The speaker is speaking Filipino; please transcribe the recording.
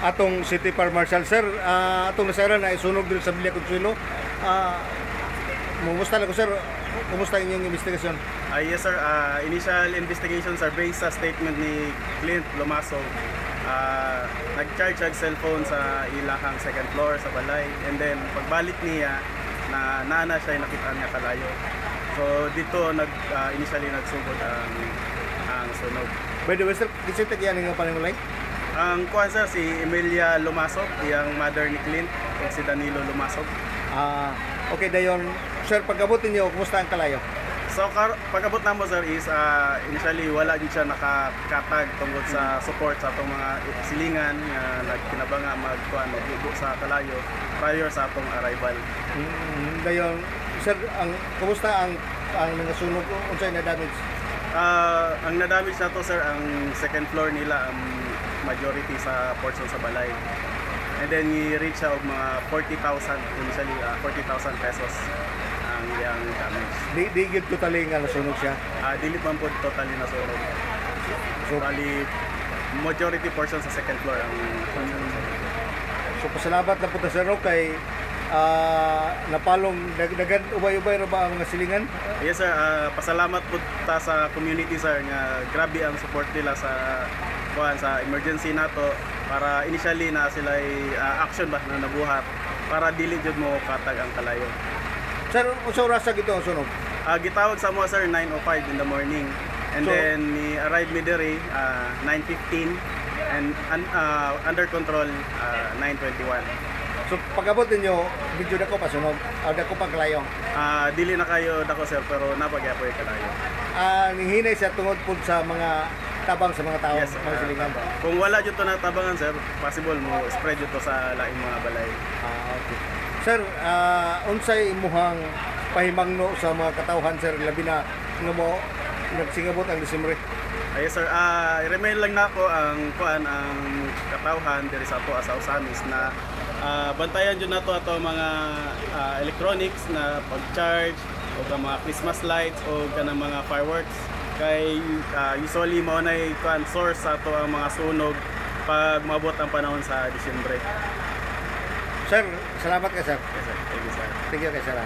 atong City Fire Marshal. Sir, atong nasaran na isunog dito sa Villa Consuelo. Kumusta lang ko, sir? Kumusta inyong investigasyon? Yes sir, initial investigations are based sa statement ni Clint Lomaso. Nag-charge ang cellphone sa ilahang second floor sa balay, and then pagbalik niya na nana siya nakita niya kalayo. So dito initially nagsugod ang sunog. By the way, sir, kisita kaya nga panimulay? Ang kuha sir si Emilia Lomaso, iyang mother ni Clint, ug si Danilo Lomaso. Okay, dayon. Sir, pag-abutin niyo, kumusta ang kalayo? So pag-abot namo sir is initially wala din siya nakakatag tungkol sa support sa atong mga silingan nga nagkinabanga magkuan magbubo sa kalayo prior sa atong arrival. Dayon, sir, kumusta ang mga sunog? Unsay na damage? Ang na-damage na to sir, ang second floor nila ang majority sa portion sa balay. And then i-reach siya og mga 40,000 initially 40,000 pesos ang iyang damage. Di gid totally nga nasunog siya. Dili man po totally nasunog. So bali majority portion sa second floor ang So pasalamat na po ta sir kay napalong dagan ubay-ubay ra ba ang mga silingan? Yes sir, pasalamat po ta sa community sir nga grabe ang support nila sa sa emergency nato para initially na sila action ba na nabuhat para dili jud mo katag ang kalayo. Sir, unsa oras gito ang sunog? Gitawag sa mga sir 9:05 in the morning, and so, then ni arrive mi diri 9:15 and under control 9:21. So pag-abot ninyo, video dako pa sunog, dako pa kalayo. Dili na kayo dako sir pero napagyapoy kalayo. Ninghinay siya tungod pud sa mga tabang sa mga tao, yes, mga silingan. Kung wala jud to na tabangan sir, possible mo spread jud to sa laing mga balay. Okay. Sir, unsay imuhang pahimangno sa mga katawhan sir labi na nga mo nagsingabot ang Disyembre? Yes sir, i-remind lang nako ang katawhan diri sa ato as Usamis na bantayan jud nato ato mga electronics na pag-charge o mga Christmas lights o kanang mga fireworks kay usually mao nay source sa ato ang mga sunog pag maabot ang panahon sa Disyembre. Sir, salamat ka sir. Yes sir, thank you sir. Thank you kay sir.